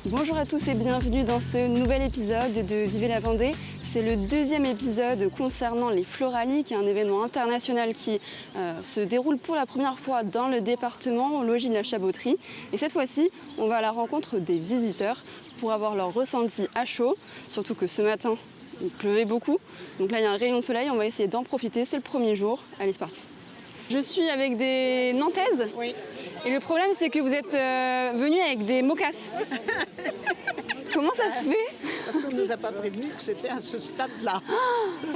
Bonjour à tous et bienvenue dans ce nouvel épisode de Vivez la Vendée. C'est le deuxième épisode concernant les Floralies, qui est un événement international qui se déroule pour la première fois dans le département, au logis de la Chaboterie. Et cette fois-ci, on va à la rencontre des visiteurs pour avoir leur ressenti à chaud, surtout que ce matin, il pleuvait beaucoup. Donc là, il y a un rayon de soleil, on va essayer d'en profiter, c'est le premier jour. Allez, c'est parti. Je suis avec des Nantaises. Oui. Et le problème, c'est que vous êtes venus avec des mocasses. Comment ça se fait? Parce qu'on ne nous a pas prévenu que c'était à ce stade-là.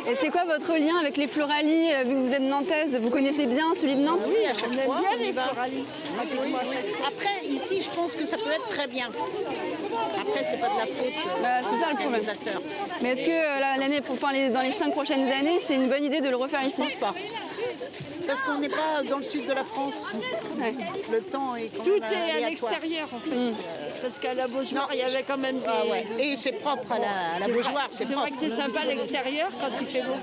Et c'est quoi votre lien avec les Floralies, vu que vous êtes nantaise? Vous connaissez bien celui de Nantes? Oui, à chaque fois. bien on les y va. Floralies. Oui. Après, ici, je pense que ça peut être très bien. Après, c'est pas de la faute Bah, c'est ça le problème. des acteurs. Mais est-ce que dans les 5 prochaines années, c'est une bonne idée de le refaire ici? Je pense pas. Parce qu'on n'est pas dans le sud de la France. Ouais. Le temps est quand Tout même est à aléatoire. l'extérieur en fait. Parce qu'à la Beaujoire, il y avait quand même des... Ah ouais. Et c'est propre à la Beaujoire, c'est C'est vrai propre. que c'est sympa à l'extérieur quand il fait beau.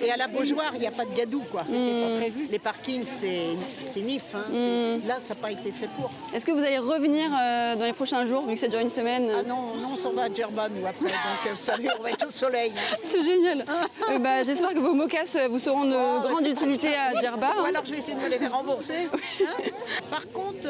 Et à la Beaujoire, il n'y a pas de gadou, quoi. C'est pas prévu. Les parkings, c'est nif. Hein. Là, ça n'a pas été fait pour. Est-ce que vous allez revenir dans les prochains jours, vu que ça dure une semaine? Ah non, on s'en va à Djerba, nous, après. Donc, vous savez, on va être au soleil. Hein. C'est génial. J'espère que vos mocasses vous seront de grande utilité à Djerba. Ou alors, je vais essayer de me les faire rembourser. Hein. Par contre,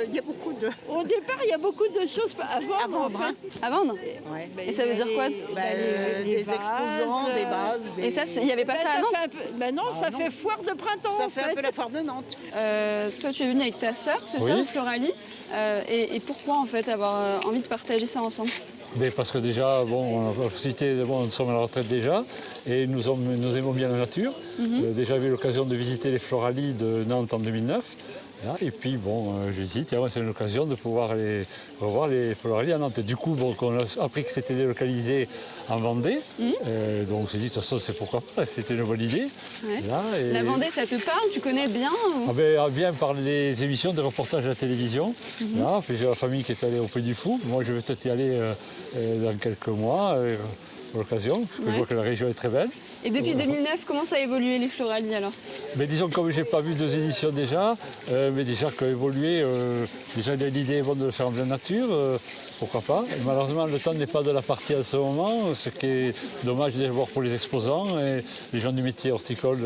il y a beaucoup de... Au départ, il y a beaucoup de choses à vendre. À vendre, en hein. fait. À vendre? Ouais. Et ça veut dire quoi? Des exposants, des vases. Et ça, il n'y avait pas ça à Nantes? Non, ça fait foire de printemps Ça en fait un peu la foire de Nantes. Toi, tu es venue avec ta sœur, c'est Oui. ça, aux Floralies. Et pourquoi, en fait, avoir envie de partager ça ensemble? Mais parce que déjà, bon, nous sommes à la retraite déjà et nous aimons bien la nature. Déjà eu l'occasion de visiter les Floralies de Nantes en 2009. Là, et puis bon, je dis, tiens, c'est une occasion de pouvoir revoir les Floralies à Nantes. Du coup, bon, on a appris que c'était délocalisé en Vendée. Donc on s'est dit, de toute façon, c'est pourquoi pas, c'était une bonne idée. Ouais. Là, et- La Vendée, ça te parle? Tu connais bien ou... Ah ben, bien par les émissions, des reportages à la télévision. Là, puis j'ai la famille qui est allée au Puy du Fou. Moi, je vais peut-être y aller dans quelques mois, pour l'occasion, parce que je Ouais. vois que la région est très belle. Et depuis 2009, comment ça a évolué les Floralies alors? Mais disons, comme je n'ai pas vu 2 éditions déjà, mais déjà qu'a évolué, déjà l'idée est bonne de le faire en pleine nature, pourquoi pas. Malheureusement, le temps n'est pas de la partie à ce moment, ce qui est dommage d'abord pour les exposants et les gens du métier horticole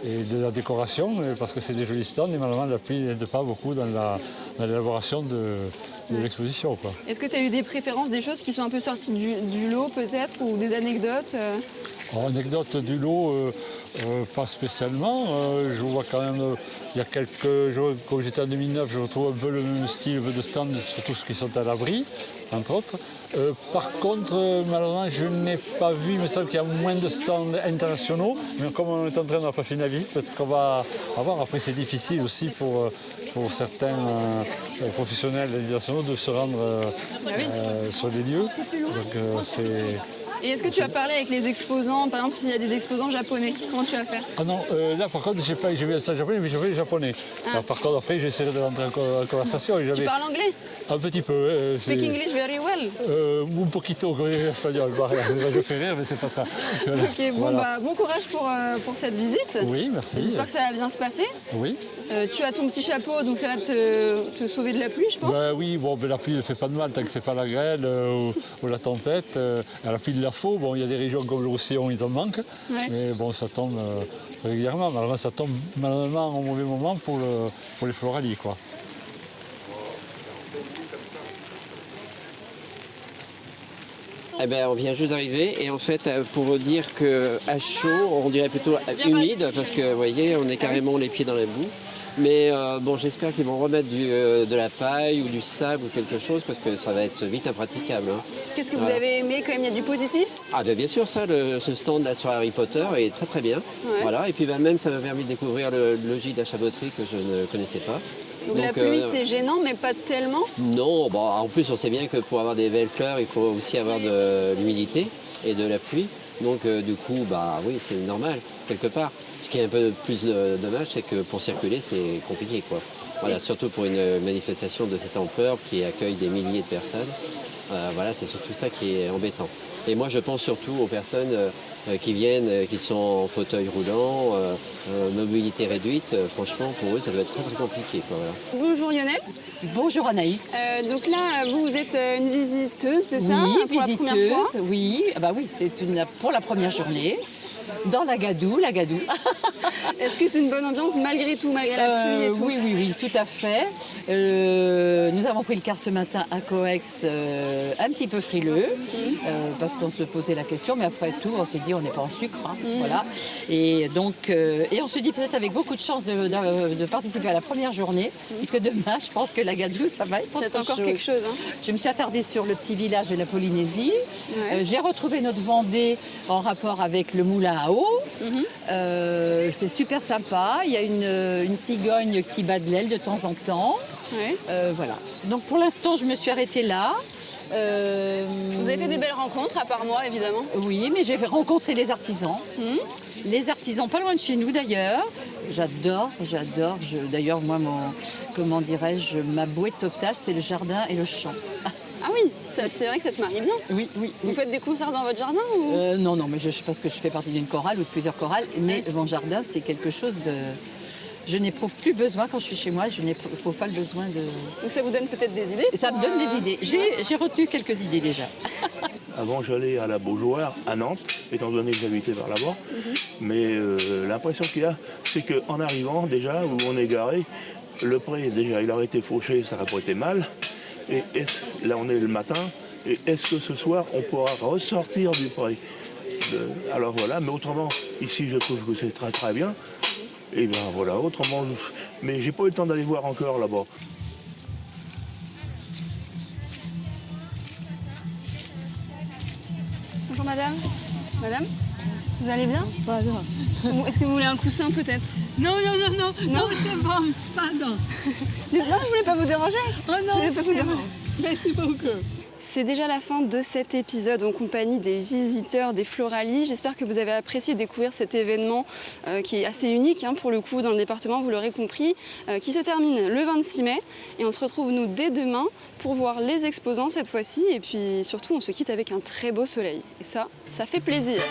et de la décoration, parce que c'est des jolis stands et malheureusement la pluie n'aide pas beaucoup dans l'élaboration de l'exposition, quoi. Est-ce que tu as eu des préférences, des choses qui sont un peu sorties du lot peut-être, ou des anecdotes? Alors, anecdote du lot, pas spécialement. Je vois quand même, il y a quelques jours, comme j'étais en 2009, je retrouve un peu le même style de stand, surtout ceux qui sont à l'abri, entre autres. Par contre, malheureusement, je n'ai pas vu, il me semble qu'il y a moins de stands internationaux, mais comme on est en train de pas finir la visite, peut-être qu'on va avoir. Après, c'est difficile aussi pour certains professionnels internationaux de se rendre sur les lieux. Donc, c'est... Et est-ce que tu as parlé avec les exposants? Par exemple, s'il y a des exposants japonais, comment tu vas faire? Ah non, là par contre, j'ai vu un stand japonais, mais j'ai vu les japonais. Alors, par contre, après, j'essaierai de rentrer en conversation. Tu parles anglais? Un petit peu. Speak English very well. Un poquito, comme espagnol. Bah, je fais rire, mais c'est pas ça. Voilà. Ok, bon, Voilà. bon courage pour cette visite. Oui, merci. J'espère que ça va bien se passer. Oui. Tu as ton petit chapeau, donc ça va te sauver de la pluie, je pense. Bah, oui, bon, mais la pluie ne fait pas de mal tant que c'est pas la grêle ou la tempête. La pluie, il la faut. Bon, il y a des régions comme le Roussillon, ils en manquent. Ouais. Mais bon, ça tombe régulièrement. Malheureusement, ça tombe malheureusement au mauvais moment pour les Floralies, quoi. Eh ben, on vient juste d'arriver et en fait pour vous dire qu'à chaud, on dirait plutôt humide parce que vous voyez, on est carrément les pieds dans la boue. Mais bon, j'espère qu'ils vont remettre de la paille ou du sable ou quelque chose parce que ça va être vite impraticable. Hein. Qu'est-ce que vous avez aimé quand même? Il y a du positif? Ah ben, bien sûr, ça, ce stand là sur Harry Potter est très très bien. Ouais. Voilà. Et puis ben, même ça m'a permis de découvrir le logis de la Chaboterie que je ne connaissais pas. Donc la pluie, c'est gênant, mais pas tellement. Non, bon, en plus on sait bien que pour avoir des belles fleurs, il faut aussi avoir de l'humidité et de la pluie. Donc du coup, bah oui, c'est normal, quelque part. Ce qui est un peu plus dommage, c'est que pour circuler, c'est compliqué, quoi. Voilà, surtout pour une manifestation de cette ampleur qui accueille des milliers de personnes. Voilà, c'est surtout ça qui est embêtant. Et moi, je pense surtout aux personnes qui viennent, qui sont en fauteuil roulant, mobilité réduite. Franchement, pour eux, ça doit être très très compliqué, quoi, voilà. Bonjour Lionel. Bonjour Anaïs. Donc là, vous êtes une visiteuse, c'est ça? Oui, pour la première fois visiteuse, oui. Ah bah oui, c'est pour la première journée. Dans la Gadoue. Est-ce que c'est une bonne ambiance malgré tout, malgré la pluie et tout? Oui, tout à fait. Nous avons pris le car ce matin à Coex, un petit peu frileux, parce qu'on se posait la question, mais après tout, on s'est dit on n'est pas en sucre, hein, voilà. Et donc, et on se dit peut-être avec beaucoup de chance de participer à la première journée, puisque demain, je pense que la Gadoue, ça va être C'est encore quelque chose. Hein. Je me suis attardée sur le petit village de la Polynésie. Ouais. J'ai retrouvé notre Vendée en rapport avec le moulin à eau. C'est super sympa. Il y a une cigogne qui bat de l'aile de temps en temps. Ouais. Voilà. Donc pour l'instant, je me suis arrêtée là. Vous avez fait des belles rencontres, à part moi, évidemment. Oui, mais j'ai rencontré des artisans. Les artisans pas loin de chez nous d'ailleurs. J'adore. D'ailleurs, moi, comment dirais-je, ma bouée de sauvetage, c'est le jardin et le champ. Ah oui, c'est vrai que ça se marie bien. Oui. Vous faites des concerts dans votre jardin ou... Non, mais parce que je fais partie d'une chorale ou de plusieurs chorales. Mais mon jardin, c'est quelque chose de... Je n'éprouve plus besoin quand je suis chez moi. Je n'éprouve pas le besoin de... Donc ça vous donne peut-être des idées? Ça me donne des idées. J'ai retenu quelques idées déjà. Avant, j'allais à la Beaujoire, à Nantes, étant donné que j'habitais par là-bas. Mais l'impression qu'il y a, c'est qu'en arrivant, déjà, où on est garé, le pré, déjà, il aurait été fauché, ça n'aurait pas été mal. Et là, on est le matin. Et est-ce que ce soir, on pourra ressortir du pré? Alors voilà, mais autrement, ici, je trouve que c'est très très bien. Et bien voilà, autrement, mais j'ai pas eu le temps d'aller voir encore là-bas. Bonjour madame. Madame, vous allez bien? Pardon. Est-ce que vous voulez un coussin peut-être? Non, c'est bon, pardon. Non, je voulais pas vous déranger. Oh non, Je voulais pas vous c'est bon. déranger. Merci beaucoup. C'est déjà la fin de cet épisode en compagnie des visiteurs des Floralies. J'espère que vous avez apprécié découvrir cet événement qui est assez unique hein, pour le coup dans le département, vous l'aurez compris, qui se termine le 26 mai. Et on se retrouve nous dès demain pour voir les exposants cette fois-ci. Et puis surtout, on se quitte avec un très beau soleil. Et ça fait plaisir.